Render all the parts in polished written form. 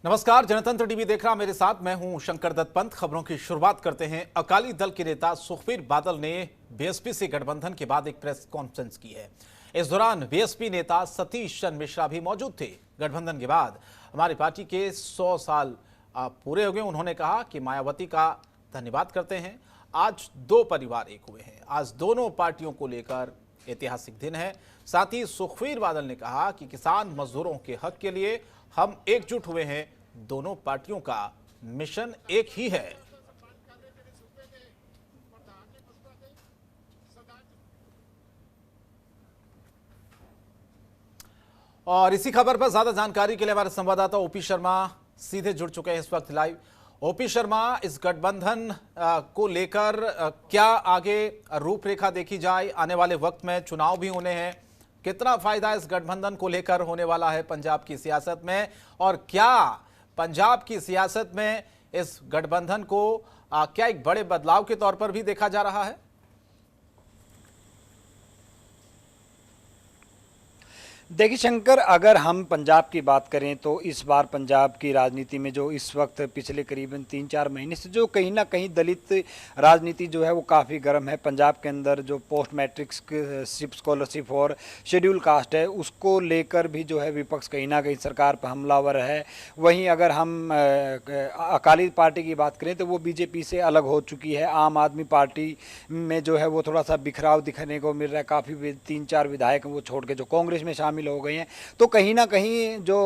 नमस्कार, जनतंत्र टीवी देख रहा मेरे साथ मैं हूं शंकर दत्त पंत। खबरों की शुरुआत करते हैं। अकाली दल के नेता सुखबीर बादल ने बीएसपी से गठबंधन के बाद एक प्रेस कॉन्फ्रेंस की है। इस दौरान बीएसपी नेता सतीश चंद्र मिश्रा भी मौजूद थे। गठबंधन के बाद हमारी पार्टी के 100 साल पूरे हो गए। उन्होंने कहा कि मायावती का धन्यवाद करते हैं। आज दो परिवार एक हुए हैं। आज दोनों पार्टियों को लेकर ऐतिहासिक दिन है। साथ ही सुखबीर बादल ने कहा कि किसान मजदूरों के हक के लिए हम एकजुट हुए हैं। दोनों पार्टियों का मिशन एक ही है। और इसी खबर पर ज्यादा जानकारी के लिए हमारे संवाददाता ओपी शर्मा सीधे जुड़ चुके हैं इस वक्त लाइव। ओपी शर्मा, इस गठबंधन को लेकर क्या आगे रूपरेखा देखी जाए? आने वाले वक्त में चुनाव भी होने हैं। कितना फायदा इस गठबंधन को लेकर होने वाला है पंजाब की सियासत में, और क्या पंजाब की सियासत में इस गठबंधन को क्या एक बड़े बदलाव के तौर पर भी देखा जा रहा है? देखिए शंकर, अगर हम पंजाब की बात करें तो इस बार पंजाब की राजनीति में जो इस वक्त पिछले करीबन 3-4 महीने से जो कहीं ना कहीं दलित राजनीति जो है वो काफ़ी गर्म है। पंजाब के अंदर जो पोस्ट मैट्रिक स्कॉलरशिप और शेड्यूल कास्ट है उसको लेकर भी जो है विपक्ष कहीं ना कहीं सरकार पर हमलावर है। वहीं अगर हम अकाली पार्टी की बात करें तो वो बीजेपी से अलग हो चुकी है। आम आदमी पार्टी में जो है वो थोड़ा सा बिखराव दिखने को मिल रहा है। काफ़ी 3-4 विधायक वो छोड़ के जो कांग्रेस में शामिल हो गए हैं। तो कहीं ना कहीं जो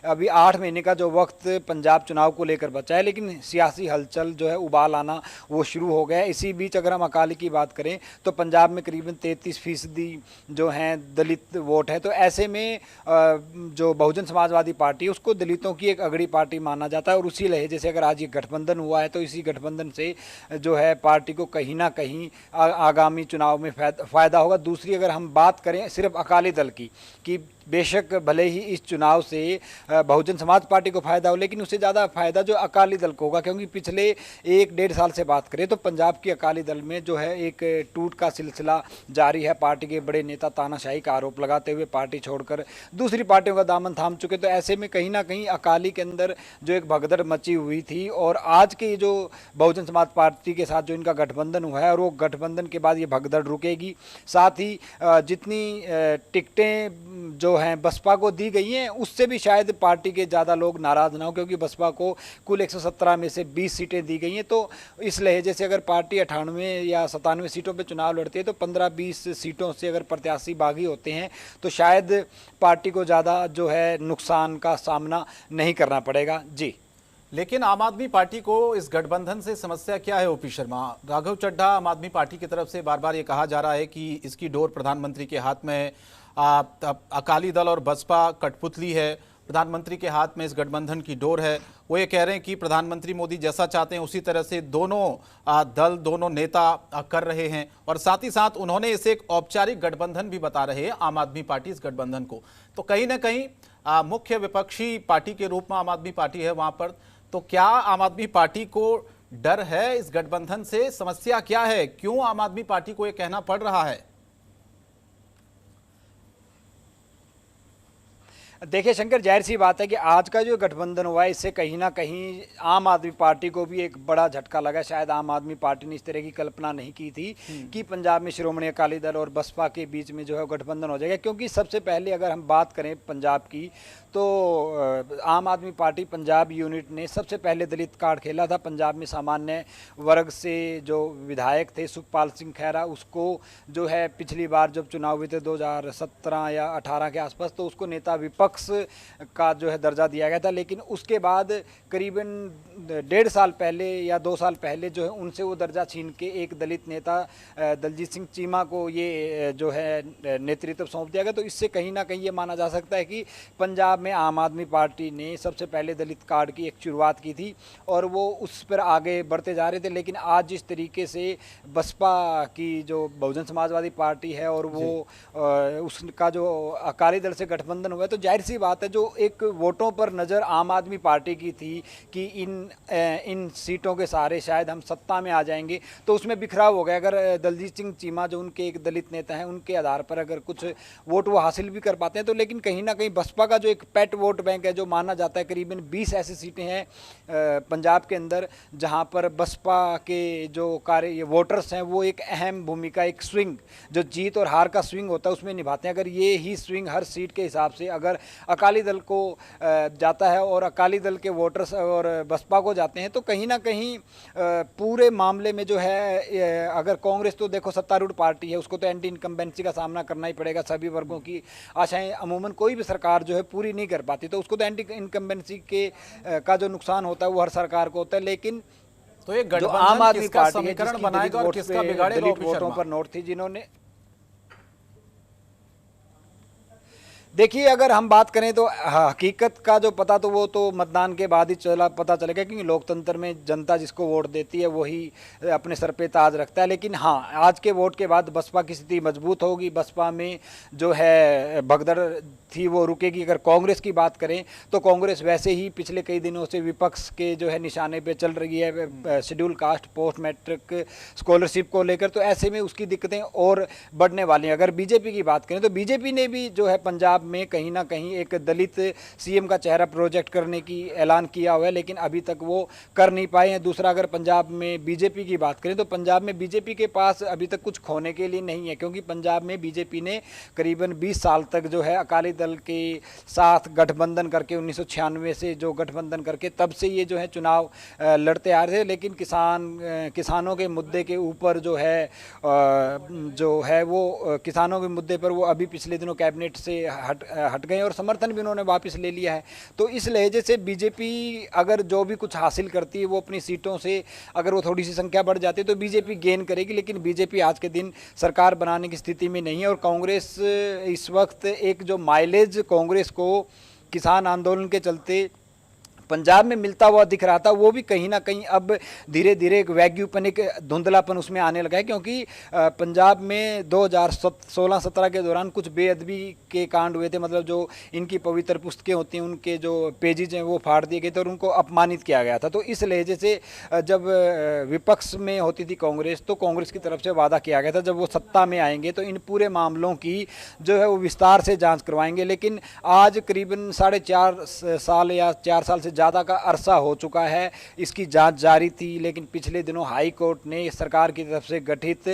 अभी 8 महीने का जो वक्त पंजाब चुनाव को लेकर बचा है, लेकिन सियासी हलचल जो है उबाल आना वो शुरू हो गया है। इसी बीच अगर हम अकाली की बात करें तो पंजाब में करीबन 33% जो हैं दलित वोट है। तो ऐसे में जो बहुजन समाजवादी पार्टी है उसको दलितों की एक अगड़ी पार्टी माना जाता है। और उसी लहजे से अगर आज ये गठबंधन हुआ है तो इसी गठबंधन से जो है पार्टी को कहीं ना कहीं आगामी चुनाव में फायदा होगा। दूसरी अगर हम बात करें सिर्फ अकाली दल की, कि बेशक भले ही इस चुनाव से बहुजन समाज पार्टी को फायदा हो, लेकिन उससे ज़्यादा फायदा जो अकाली दल को होगा, क्योंकि पिछले 1-1.5 साल से बात करें तो पंजाब की अकाली दल में जो है एक टूट का सिलसिला जारी है। पार्टी के बड़े नेता तानाशाही का आरोप लगाते हुए पार्टी छोड़कर दूसरी पार्टियों का दामन थाम चुके। तो ऐसे में कहीं ना कहीं अकाली के अंदर जो एक भगदड़ मची हुई थी, और आज के जो बहुजन समाज पार्टी के साथ जो इनका गठबंधन हुआ है और वो गठबंधन के बाद ये भगदड़ रुकेगी। साथ ही जितनी टिकटें जो हैं बसपा को दी गई हैं उससे भी शायद पार्टी के ज़्यादा लोग नाराज़ ना हो, क्योंकि बसपा को कुल 117 में से 20 सीटें दी गई हैं। तो इस लहजे से अगर पार्टी 98 या 97 सीटों पे चुनाव लड़ती है तो 15-20 सीटों से अगर प्रत्याशी बागी होते हैं तो शायद पार्टी को ज़्यादा जो है नुकसान का सामना नहीं करना पड़ेगा। जी, लेकिन आम आदमी पार्टी को इस गठबंधन से समस्या क्या है ओपी शर्मा? राघव चड्ढा आम आदमी पार्टी की तरफ से बार बार ये कहा जा रहा है कि इसकी डोर प्रधानमंत्री के हाथ में है। अकाली दल और बसपा कठपुतली है, प्रधानमंत्री के हाथ में इस गठबंधन की डोर है। वो ये कह रहे हैं कि प्रधानमंत्री मोदी जैसा चाहते हैं उसी तरह से दोनों दल, दोनों नेता कर रहे हैं। और साथ ही साथ उन्होंने इसे एक औपचारिक गठबंधन भी बता रहे हैं आम आदमी पार्टी इस गठबंधन को। तो कहीं ना कहीं मुख्य विपक्षी पार्टी के रूप में आम आदमी पार्टी है वहां पर। तो क्या आम आदमी पार्टी को डर है इस गठबंधन से? समस्या क्या है? क्यों आम आदमी पार्टी को यह कहना पड़ रहा है? देखिए शंकर, जाहिर सी बात है कि आज का जो गठबंधन हुआ है इससे कहीं ना कहीं आम आदमी पार्टी को भी एक बड़ा झटका लगा। शायद आम आदमी पार्टी ने इस तरह की कल्पना नहीं की थी कि पंजाब में श्रोमणी अकाली दल और बसपा के बीच में जो है गठबंधन हो जाएगा। क्योंकि सबसे पहले अगर हम बात करें पंजाब की तो आम आदमी पार्टी पंजाब यूनिट ने सबसे पहले दलित कार्ड खेला था। पंजाब में सामान्य वर्ग से जो विधायक थे सुखपाल सिंह खैरा, उसको जो है पिछली बार जब चुनाव हुए थे 2017 या 18 के आसपास, तो उसको नेता विपक्ष का जो है दर्जा दिया गया था। लेकिन उसके बाद करीबन 1.5 साल पहले या 2 साल पहले जो है उनसे वो दर्जा छीन के एक दलित नेता दलजीत सिंह चीमा को ये जो है नेतृत्व सौंप दिया गया। तो इससे कहीं ना कहीं ये माना जा सकता है कि पंजाब में आम आदमी पार्टी ने सबसे पहले दलित कार्ड की एक शुरुआत की थी और वो उस पर आगे बढ़ते जा रहे थे। लेकिन आज जिस तरीके से बसपा की जो बहुजन समाजवादी पार्टी है और वो उसका जो अकाली दल से गठबंधन हुआ है, तो जाहिर सी बात है जो एक वोटों पर नज़र आम आदमी पार्टी की थी कि इन सीटों के सहारे शायद हम सत्ता में आ जाएंगे, तो उसमें बिखराव हो गया। अगर दलजीत सिंह चीमा जो उनके एक दलित नेता हैं उनके आधार पर अगर कुछ वोट वो हासिल भी कर पाते हैं तो, लेकिन कहीं ना कहीं बसपा का जो एक पेट वोट बैंक है जो माना जाता है। करीबन 20 ऐसी सीटें हैं पंजाब के अंदर जहां पर बसपा के जो कार्य वोटर्स हैं वो एक अहम भूमिका, एक स्विंग जो जीत और हार का स्विंग होता है उसमें निभाते हैं। अगर ये ही स्विंग हर सीट के हिसाब से अगर अकाली दल को जाता है और अकाली दल के वोटर्स और बसपा को जाते हैं तो कहीं ना कहीं पूरे मामले में जो है, अगर कांग्रेस तो देखो सत्तारूढ़ पार्टी है, उसको तो एंटी इनकम्बेंसी का सामना करना ही पड़ेगा। सभी वर्गों की आशाएं अमूमन कोई भी सरकार जो है पूरी नहीं कर पाती, तो उसको तो एंटी इनकम्बेंसी के का जो नुकसान होता है वो हर सरकार को होता है। लेकिन तो ये जो आम आदमी पार्टी है समीकरण बनाएगा और किसका बिगाड़ेगा? दलित वोटों पर नोट थी जिन्होंने, देखिए अगर हम बात करें तो हकीकत का जो पता तो वो तो मतदान के बाद ही पता चलेगा, क्योंकि लोकतंत्र में जनता जिसको वोट देती है वही अपने सर पे ताज रखता है। लेकिन हाँ, आज के वोट के बाद बसपा की स्थिति मजबूत होगी, बसपा में जो है भगदड़ थी वो रुकेगी। अगर कांग्रेस की बात करें तो कांग्रेस वैसे ही पिछले कई दिनों से विपक्ष के जो है निशाने पे चल रही है schedule caste post matric scholarship को लेकर, तो ऐसे में उसकी दिक्कतें और बढ़ने वाली हैं। अगर बीजेपी की बात करें तो बीजेपी ने भी जो है पंजाब में कहीं ना कहीं एक दलित सीएम का चेहरा प्रोजेक्ट करने की ऐलान किया हुआ है, लेकिन अभी तक वो कर नहीं पाए हैं। दूसरा, अगर पंजाब में बीजेपी की बात करें तो पंजाब में बीजेपी के पास अभी तक कुछ खोने के लिए नहीं है, क्योंकि पंजाब में बीजेपी ने करीबन 20 साल तक जो है अकाली दल के साथ गठबंधन करके 1996 से जो गठबंधन करके तब से ये जो है चुनाव लड़ते आ रहे थे। लेकिन किसानों के मुद्दे के ऊपर जो है वो किसानों के मुद्दे पर वो अभी पिछले दिनों कैबिनेट से हट गए और समर्थन भी उन्होंने वापस ले लिया है। तो इस लहजे से बीजेपी अगर जो भी कुछ हासिल करती है वो अपनी सीटों से अगर वो थोड़ी सी संख्या बढ़ जाती है तो बीजेपी गेन करेगी, लेकिन बीजेपी आज के दिन सरकार बनाने की स्थिति में नहीं है। और कांग्रेस इस वक्त एक जो माइलेज कांग्रेस को किसान आंदोलन के चलते पंजाब में मिलता हुआ दिख रहा था, वो भी कहीं ना कहीं अब धीरे धीरे एक वैग्यूपन, एक धुंधलापन उसमें आने लगा है। क्योंकि पंजाब में 2016-17 के दौरान कुछ बेअदबी के कांड हुए थे, मतलब जो इनकी पवित्र पुस्तकें होती हैं उनके जो पेजेज हैं वो फाड़ दिए गए थे और उनको अपमानित किया गया था। तो इस लहजे से जब विपक्ष में होती थी कांग्रेस तो कांग्रेस की तरफ से वादा किया गया था जब वो सत्ता में आएंगे तो इन पूरे मामलों की जो है वो विस्तार से जाँच करवाएंगे। लेकिन आज करीबन 4.5 साल या 4 साल से ज़्यादा का अरसा हो चुका है, इसकी जांच जारी थी। लेकिन पिछले दिनों हाई कोर्ट ने सरकार की तरफ से गठित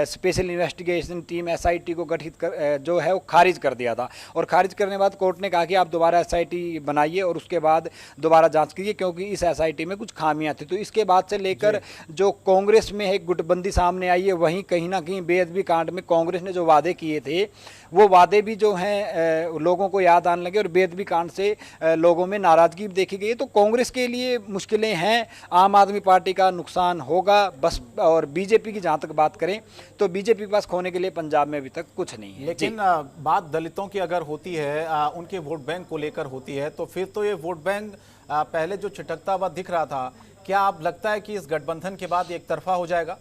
स्पेशल इन्वेस्टिगेशन टीम SIT को गठित कर जो है वो खारिज कर दिया था। और खारिज करने के बाद कोर्ट ने कहा कि आप दोबारा SIT बनाइए और उसके बाद दोबारा जांच कीजिए, क्योंकि इस SIT में कुछ खामियां थी। तो इसके बाद से लेकर जो कांग्रेस में एक गुटबंदी सामने आई है, वहीं कहीं ना कहीं बेअदबी कांड में कांग्रेस ने जो वादे किए थे वो वादे भी जो हैं लोगों को याद आने लगे और बेअदबी कांड से लोगों में नाराजगी भी देखी गई। तो कांग्रेस के लिए मुश्किलें हैं, आम आदमी पार्टी का नुकसान होगा बस। और बीजेपी की जहां तक बात करें तो बीजेपी के पास खोने के लिए पंजाब में अभी तक कुछ नहीं है। लेकिन बात दलितों की अगर होती है, उनके वोट बैंक को लेकर होती है, तो फिर तो ये वोट बैंक पहले जो छिटकता हुआ दिख रहा था, क्या आप लगता है कि इस गठबंधन के बाद एक तरफा हो जाएगा?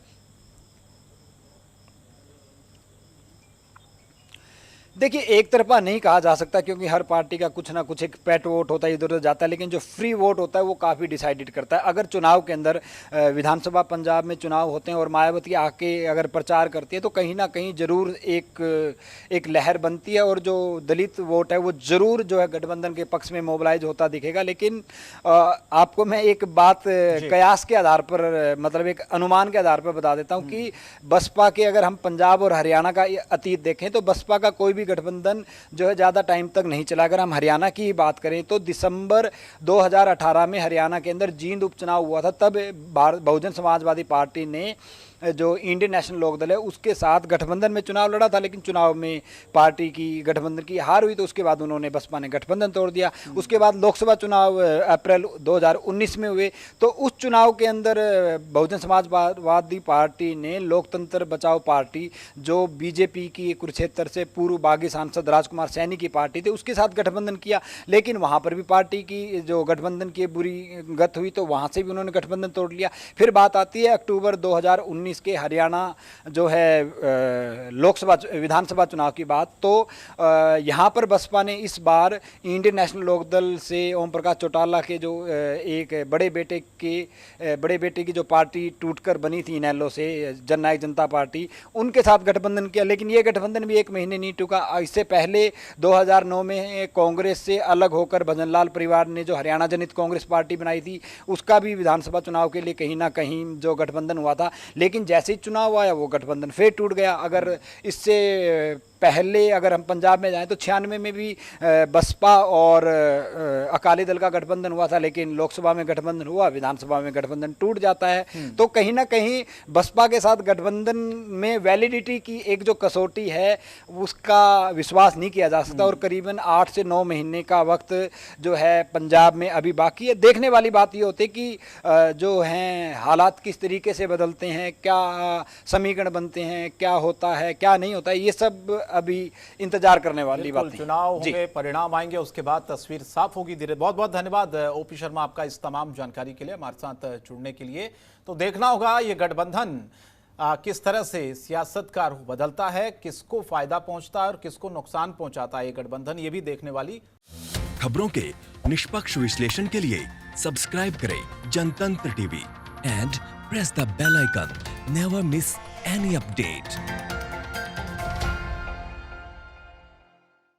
देखिए, एक तरफा नहीं कहा जा सकता, क्योंकि हर पार्टी का कुछ ना कुछ एक पेट वोट होता है, इधर उधर जाता है। लेकिन जो फ्री वोट होता है वो काफ़ी डिसाइडेड करता है। अगर चुनाव के अंदर विधानसभा पंजाब में चुनाव होते हैं और मायावती आके अगर प्रचार करती है तो कहीं ना कहीं ज़रूर एक लहर बनती है और जो दलित वोट है वो ज़रूर जो है गठबंधन के पक्ष में मोबिलाइज होता दिखेगा। लेकिन आपको मैं एक बात कयास के आधार पर, मतलब एक अनुमान के आधार पर बता देता हूँ कि बसपा के अगर हम पंजाब और हरियाणा का अतीत देखें तो बसपा का कोई भी गठबंधन जो है ज़्यादा टाइम तक नहीं चला। अगर हम हरियाणा की बात करें तो दिसंबर 2018 में हरियाणा के अंदर जींद उपचुनाव हुआ था, तब बहुजन समाजवादी पार्टी ने जो इंडियन नेशनल लोकदल है उसके साथ गठबंधन में चुनाव लड़ा था। लेकिन चुनाव में पार्टी की गठबंधन की हार हुई, तो उसके बाद उन्होंने बसपा ने गठबंधन तोड़ दिया। उसके बाद लोकसभा चुनाव अप्रैल 2019 में हुए, तो उस चुनाव के अंदर बहुजन समाजवादी पार्टी ने लोकतंत्र बचाओ पार्टी, जो बीजेपी की कुरुक्षेत्र से पूर्व बागी सांसद राजकुमार सैनी की पार्टी थी, उसके साथ गठबंधन किया। लेकिन वहाँ पर भी पार्टी की जो गठबंधन की बुरी गत हुई, तो वहाँ से भी उन्होंने गठबंधन तोड़ लिया। फिर बात आती है अक्टूबर 2019 2019 के हरियाणा जो है लोकसभा विधानसभा चुनाव की बात, तो यहाँ पर बसपा ने इस बार इंडियन नेशनल लोकदल से ओम प्रकाश चौटाला के जो एक बड़े बेटे की जो पार्टी टूटकर बनी थी इनेलो से, जननायक जनता पार्टी, उनके साथ गठबंधन किया। लेकिन ये गठबंधन भी 1 महीने नहीं टूका। इससे पहले 2009 में कांग्रेस से अलग होकर भजनलाल परिवार ने जो हरियाणा जनहित कांग्रेस पार्टी बनाई थी, उसका भी विधानसभा चुनाव के लिए कहीं ना कहीं जो गठबंधन हुआ था। लेकिन जैसे ही चुनाव आया वो गठबंधन फिर टूट गया। अगर इससे पहले अगर हम पंजाब में जाएं तो 96 में भी बसपा और अकाली दल का गठबंधन हुआ था, लेकिन लोकसभा में गठबंधन हुआ, विधानसभा में गठबंधन टूट जाता है। तो कहीं ना कहीं बसपा के साथ गठबंधन में वैलिडिटी की एक जो कसौटी है उसका विश्वास नहीं किया जा सकता। और करीबन 8 से 9 महीने का वक्त जो है पंजाब में अभी बाकी है। देखने वाली बात ये होती है कि जो हैं हालात किस तरीके से बदलते हैं, क्या समीकरण बनते हैं, क्या होता है क्या नहीं होता है, ये सब अभी इंतजार करने वाली बात है। चुनाव होंगे, परिणाम आएंगे, उसके बाद तस्वीर साफ होगी धीरे। बहुत बहुत धन्यवाद ओपी शर्मा आपका इस तमाम जानकारी के लिए, हमारे साथ जुड़ने के लिए। तो देखना होगा ये गठबंधन किस तरह से सियासत का रुख बदलता है, किसको फायदा पहुंचता है और किसको नुकसान पहुंचाता है ये गठबंधन, ये भी देखने वाली। खबरों के निष्पक्ष विश्लेषण के लिए सब्सक्राइब करें Jantantra TV and press the bell icon. Never miss any update.